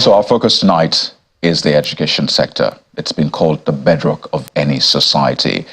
So our focus tonight is the education sector. It's been called the bedrock of any society.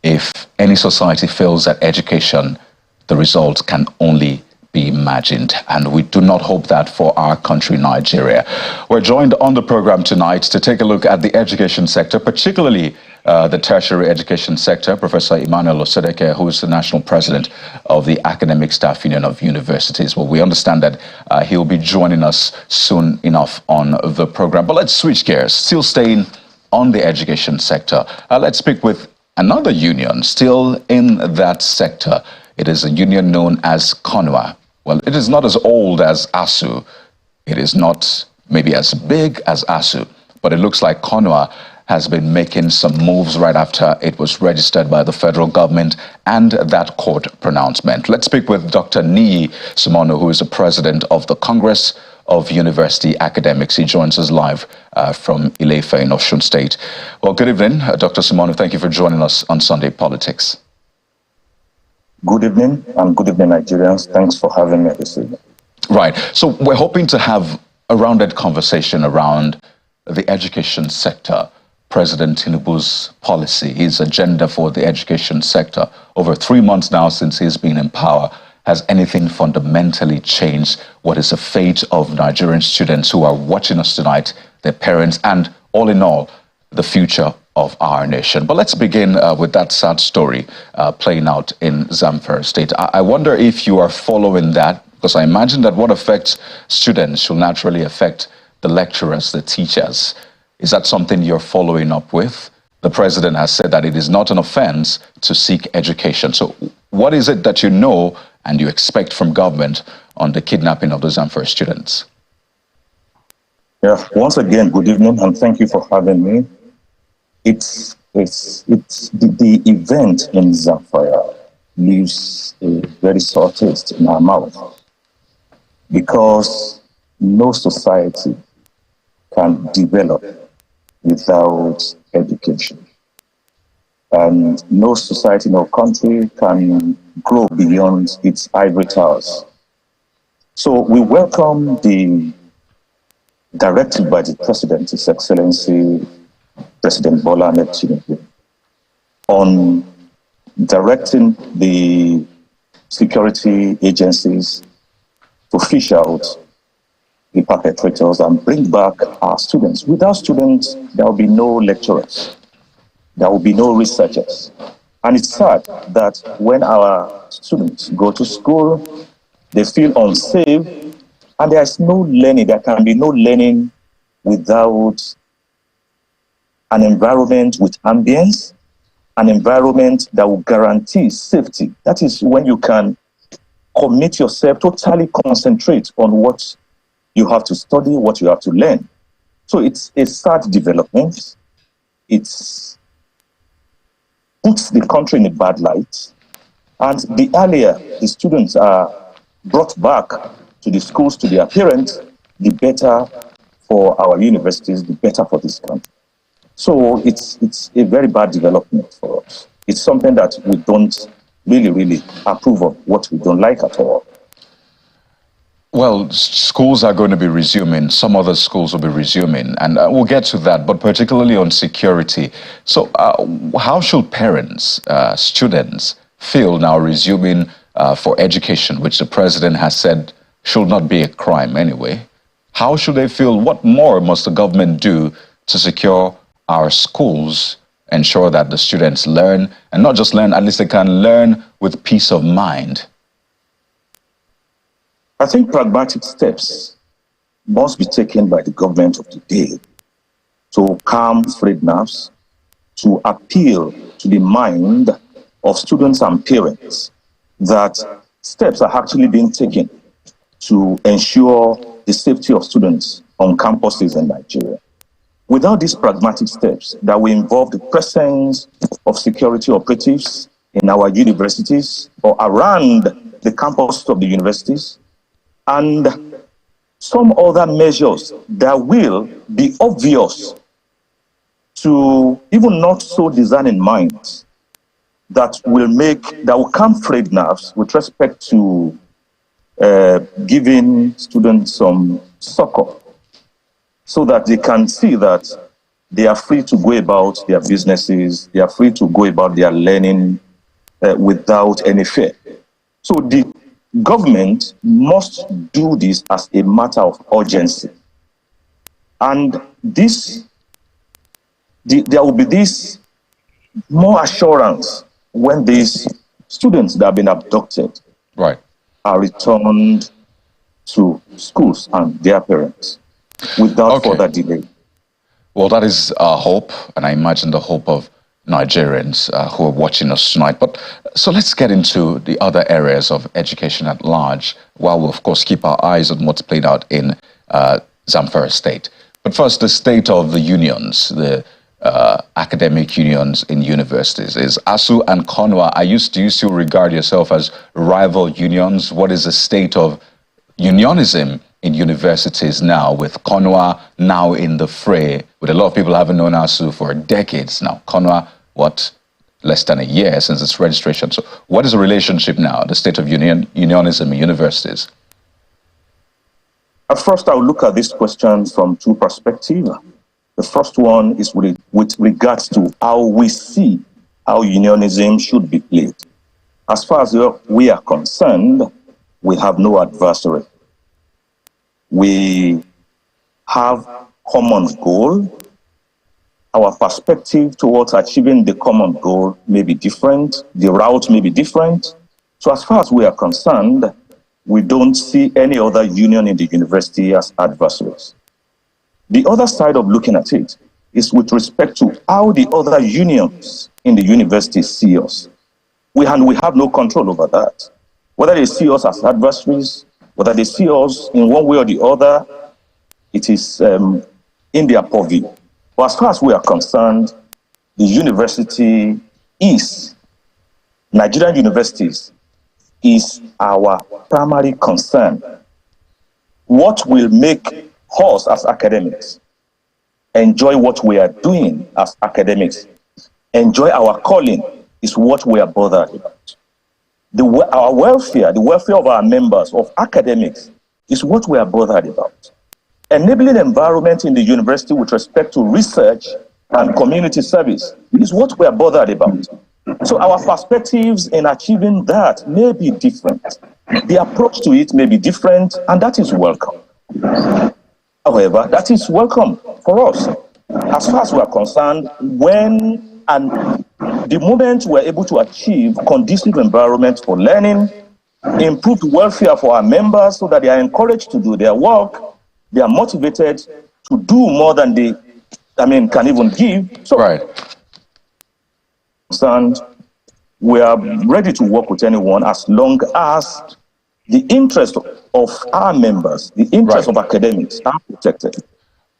If any society fails at education, the results can only be imagined, and we do not hope that for our country, Nigeria. We're joined on the program tonight to take a look at the education sector, particularly the tertiary education sector. Professor Emmanuel Osedeke, who is the national president of the Academic Staff Union of Universities. Well, we understand that he'll be joining us soon enough on the program. But let's switch gears, still staying on the education sector. Let's speak with another union still in that sector. It is a union known as CONUA. Well, it is not as old as ASU. It is not maybe as big as ASU, but it looks like CONUA has been making some moves right after it was registered by the federal government and that court pronouncement. Let's speak with Dr. Niyi Simono, who is the president of the Congress of University Academics. He joins us live from Ile-Ife in Osun State. Well, good evening, Dr. Simono. Thank you for joining us on Sunday Politics. Good evening, and good evening, Nigerians. Thanks for having me this evening. Right. So we're hoping to have a rounded conversation around the education sector, President Tinubu's policy, his agenda for the education sector. Over 3 months now since he's been in power, has anything fundamentally changed? What is the fate of Nigerian students who are watching us tonight, their parents, and all in all, the future of our nation? But let's begin with that sad story playing out in Zamfara State. I wonder if you are following that, because I imagine that what affects students should naturally affect the lecturers, the teachers. Is that something you're following up with? The president has said that it is not an offense to seek education. So what is it that you know and you expect from government on the kidnapping of the Zamfara students? Yeah, once again, good evening, and thank you for having me. It's the event in Zamfara leaves a very sore taste in our mouth, because no society can develop without education, and no society, no country can grow beyond its ivory towers. So we welcome the directive by the President, His Excellency President Bola Ahmed Tinubu, on directing the security agencies to fish out the perpetrators and bring back our students. Without students, there will be no lecturers, there will be no researchers. And it's sad that when our students go to school, they feel unsafe, and there is no learning. There can be no learning without an environment with ambience, an environment that will guarantee safety. That is when you can commit yourself, totally concentrate on what you have to study, what you have to learn. So it's a sad development. It puts the country in a bad light. And the earlier the students are brought back to the schools, to their parents, the better for our universities, the better for this country. So it's a very bad development for us. It's something that we don't really approve of, what we don't like at all. Well, schools are going to be resuming. Some other schools will be resuming, and we'll get to that, but particularly on security. So how should parents, students, feel now resuming for education, which the president has said should not be a crime anyway? How should they feel? What more must the government do to secure our schools, ensure that the students learn, and not just learn, at least they can learn with peace of mind? I think pragmatic steps must be taken by the government of today to calm frayed nerves, to appeal to the mind of students and parents that steps are actually being taken to ensure the safety of students on campuses in Nigeria. Without these pragmatic steps that will involve the presence of security operatives in our universities or around the campus of the universities, and some other measures that will be obvious to even not so discerning minds, that will calm frayed nerves with respect to giving students some succor. so that they can see that they are free to go about their businesses, they are free to go about their learning without any fear. So the government must do this as a matter of urgency. And there will be this more assurance when these students that have been abducted are returned to schools and their parents without further delay. Well, that is our hope, and I imagine the hope of Nigerians who are watching us tonight. But so let's get into the other areas of education at large, while we, of course, keep our eyes on what's played out in Zamfara State. But first, the state of the unions, the academic unions in universities. Is ASU and CONUA, do you still regard yourself as rival unions? What is the state of unionism in universities now, with CONUA now in the fray, with a lot of people having known ASU for decades now? CONUA, less than a year since its registration. So what is the relationship now, the state of unionism in universities? At first, I'll look at this question from two perspectives. The first one is with regards to how we see how unionism should be played. As far as we are concerned, we have no adversary. We have common goal. Our perspective towards achieving the common goal may be different. The route may be different. So as far as we are concerned, we don't see any other union in the university as adversaries. The other side of looking at it is with respect to how the other unions in the university see us. We have no control over that. Whether they see us as adversaries, whether they see us in one way or the other, it is in their purview. But as far as we are concerned, the university Nigerian universities is our primary concern. What will make us as academics enjoy what we are doing as academics, enjoy our calling, is what we are bothered about. Our welfare, the welfare of our members, of academics, is what we are bothered about. Enabling environment in the university with respect to research and community service is what we are bothered about. So our perspectives in achieving that may be different. The approach to it may be different, and that is welcome. However, that is welcome for us. As far as we are concerned, when and the moment we're able to achieve conducive environment for learning, improved welfare for our members so that they are encouraged to do their work, they are motivated to do more than they can even give. So, we are ready to work with anyone as long as the interest of our members, the interest of academics are protected.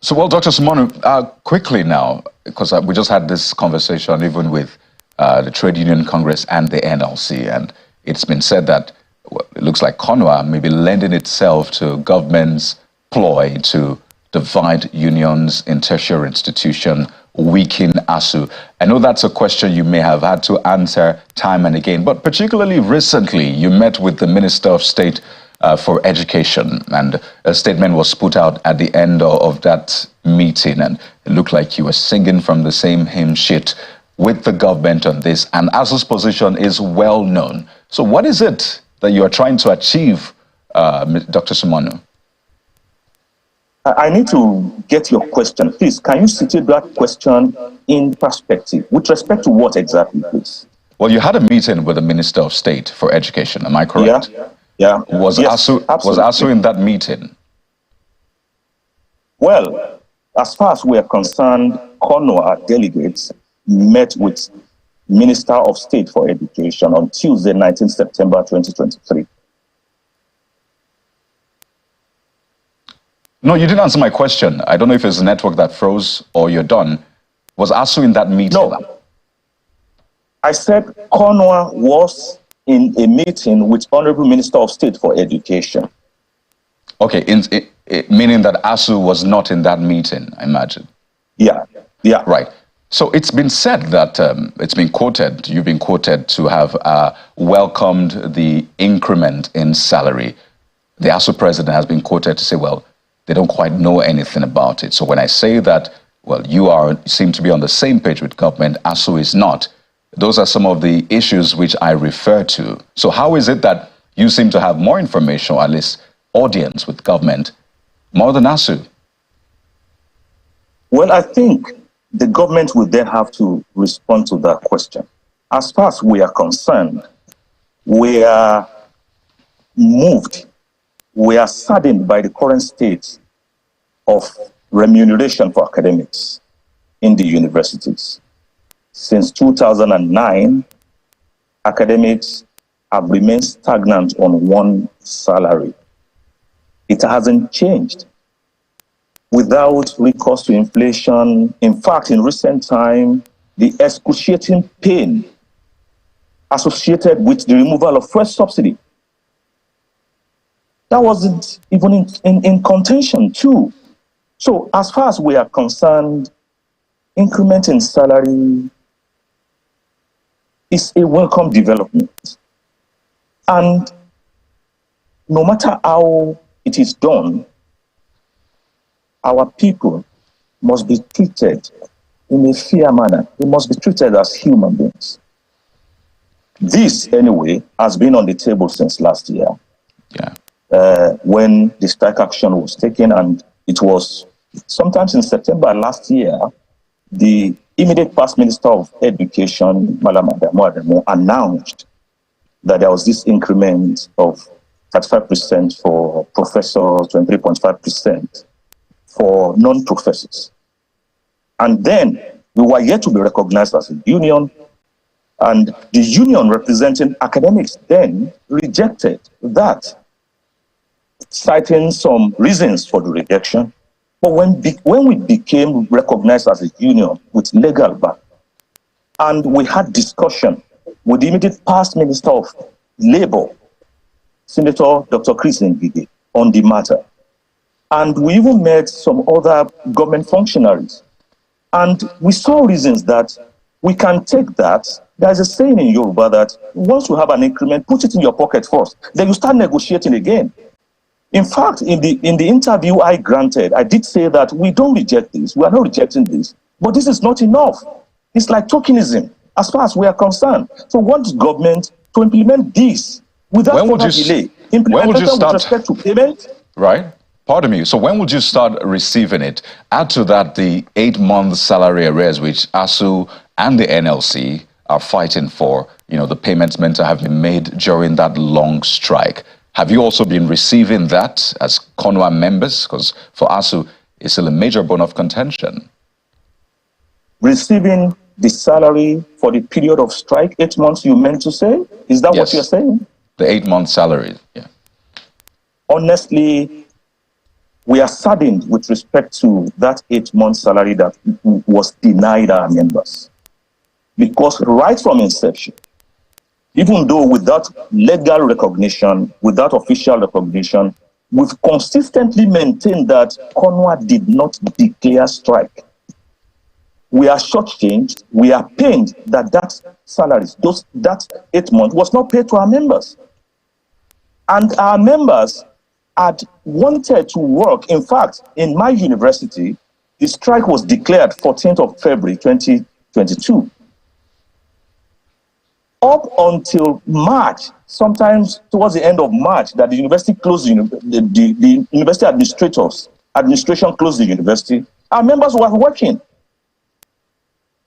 So, well, Dr. Simonu, quickly now, because we just had this conversation even with the Trade Union Congress and the NLC, and it's been said that it looks like CONUA may be lending itself to government's ploy to divide unions in tertiary institution, weaken ASU. I know that's a question you may have had to answer time and again, but particularly recently, you met with the Minister of State for Education, and a statement was put out at the end of that meeting, and it looked like you were singing from the same hymn sheet with the government on this, and ASU's position is well known. So what is it that you are trying to achieve, Dr. Simonu? I need to get your question. Please, can you situate that question in perspective? With respect to what exactly, please? Well, you had a meeting with the Minister of State for Education, am I correct? Yeah. Was ASU in that meeting? Well, as far as we are concerned, CONUA delegates met with Minister of State for Education on Tuesday, 19 September 2023. No, you didn't answer my question. I don't know if it's the network that froze or you're done. Was ASU in that meeting? No. I said CONUA was in a meeting with Honorable Minister of State for Education. Okay, meaning that ASU was not in that meeting, I imagine. Yeah. Right. So it's been said that, you've been quoted to have welcomed the increment in salary. The ASU president has been quoted to say, well, they don't quite know anything about it. So when I say that, well, you seem to be on the same page with government, ASU is not. Those are some of the issues which I refer to. So how is it that you seem to have more information, or at least audience with government, more than ASU? Well, I think the government will then have to respond to that question. As far as we are concerned, we are moved, we are saddened by the current state of remuneration for academics in the universities. Since 2009, academics have remained stagnant on one salary. It hasn't changed. Without recourse to inflation, in fact, in recent time, the excruciating pain associated with the removal of fresh subsidy, that wasn't even in contention too. So as far as we are concerned, increment in salary is a welcome development. And no matter how it is done, our people must be treated in a fair manner. They must be treated as human beings. This, anyway, has been on the table since last year. When the strike action was taken, and it was sometimes in September last year, the immediate past Minister of Education, Malam Adamu, announced that there was this increment of 35% for professors, 23.5% for non-professors. And then we were yet to be recognized as a union, and the union representing academics then rejected that, citing some reasons for the rejection. But when we became recognized as a union with legal back, and we had discussion with the immediate past Minister of Labor, Senator Dr. Chris Ngige, on the matter, and we even met some other government functionaries, and we saw reasons that we can take that. There's a saying in Yoruba that once you have an increment, put it in your pocket first, then you start negotiating again. In fact, in the interview I granted, I did say that we don't reject this, we are not rejecting this, but this is not enough. It's like tokenism, as far as we are concerned. So want the government to implement this without further delay. Implementation with respect to payment. Right. Pardon me. So when would you start receiving it? Add to that the 8-month salary arrears, which ASU and the NLC are fighting for. You know, the payments meant to have been made during that long strike. Have you also been receiving that as CONUA members? Because for ASU, it's still a major bone of contention. Receiving the salary for the period of strike, 8 months, you meant to say? Is that what you're saying? The 8-month salary, yeah. Honestly, we are saddened with respect to that 8-month salary that was denied our members. Because right from inception, even though without legal recognition, without official recognition, we've consistently maintained that CONUA did not declare strike. We are shortchanged, we are pained that salaries, that 8 months was not paid to our members. And our members had wanted to work. In fact, in my university, the strike was declared 14th of February 2022. Up until March, sometimes towards the end of March, that the university closed, the university administration closed the university, our members were working.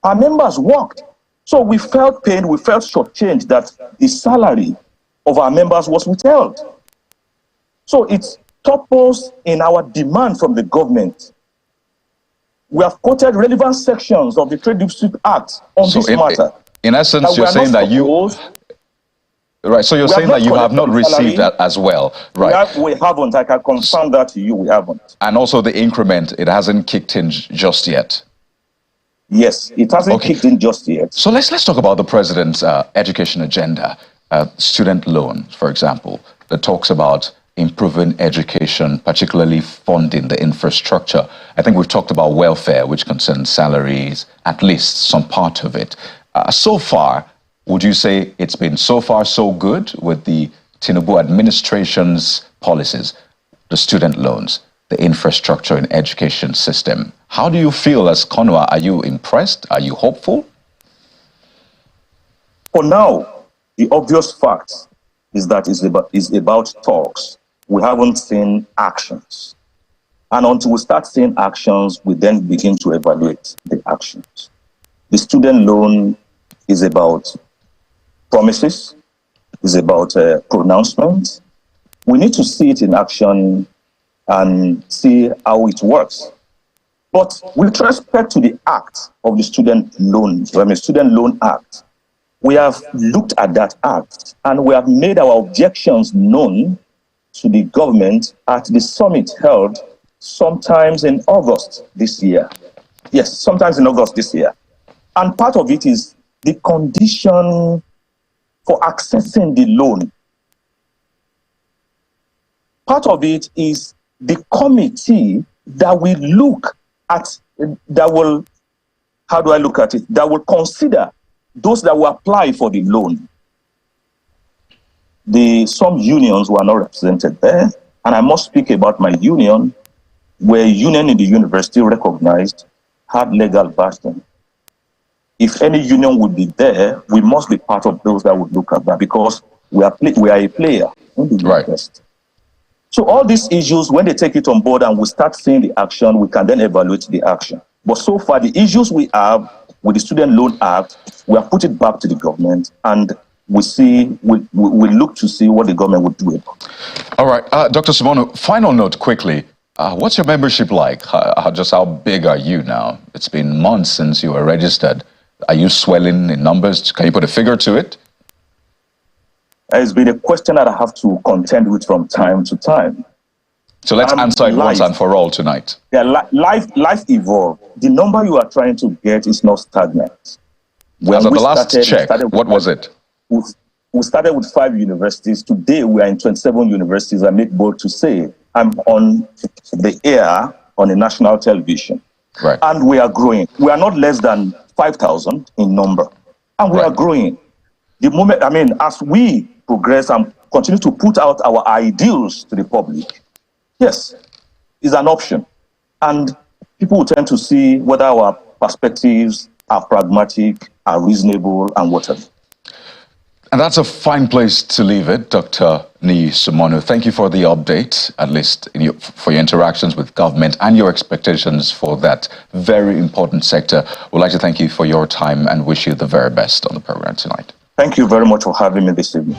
Our members worked. So we felt pain, we felt shortchanged that the salary of our members was withheld. So it's topmost in our demand from the government. We have quoted relevant sections of the Trade Dispute Act on this matter. In essence, you're saying that you... Right, so you're saying that you have not received that as well, right? We haven't, I can confirm that to you, we haven't. And also the increment, it hasn't kicked in just yet. Yes, it hasn't kicked in just yet. So let's talk about the president's education agenda, student loans, for example, that talks about improving education, particularly funding the infrastructure. I think we've talked about welfare, which concerns salaries, at least some part of it. So far, would you say it's been so far so good with the Tinubu administration's policies, the student loans? the infrastructure and education system. How do you feel as CONUA? Are you impressed? Are you hopeful? For now, the obvious fact is that it's about talks. We haven't seen actions. And until we start seeing actions, we then begin to evaluate the actions. The student loan is about promises, is about pronouncements. We need to see it in action and see how it works. But with respect to the act of the Student Loan Act, we have looked at that act and we have made our objections known to the government at the summit held sometimes in August this year. Yes, sometimes in August this year. And part of it is the condition for accessing the loan. Part of it is the committee that will look at, that will consider those that will apply for the loan. Some unions were not represented there, and I must speak about my union, where union in the university recognized had legal backing. If any union would be there, we must be part of those that would look at that, because we are a player in the university. So all these issues, when they take it on board and we start seeing the action, we can then evaluate the action. But so far, the issues we have with the Student Loan Act, we have put it back to the government, and we look to see what the government would do about it. All right, Dr. Simonu, final note quickly. What's your membership like? Just how big are you now? It's been months since you were registered. Are you swelling in numbers? Can you put a figure to it? It's been a question that I have to contend with from time to time. So let's answer it once and for all tonight. Yeah, life evolves. The number you are trying to get is not stagnant. As of the last check, what was it? We started with 5 universities. Today, we are in 27 universities. I make bold to say I'm on the air on a national television. Right. And we are growing. We are not less than 5,000 in number. And we are growing. The moment, as we progress and continue to put out our ideals to the public, yes, is an option. And people will tend to see whether our perspectives are pragmatic, are reasonable, and whatever. And that's a fine place to leave it, Dr. Niyi Simonu. Thank you for the update, at least for your interactions with government and your expectations for that very important sector. We'd like to thank you for your time and wish you the very best on the program tonight. Thank you very much for having me this evening.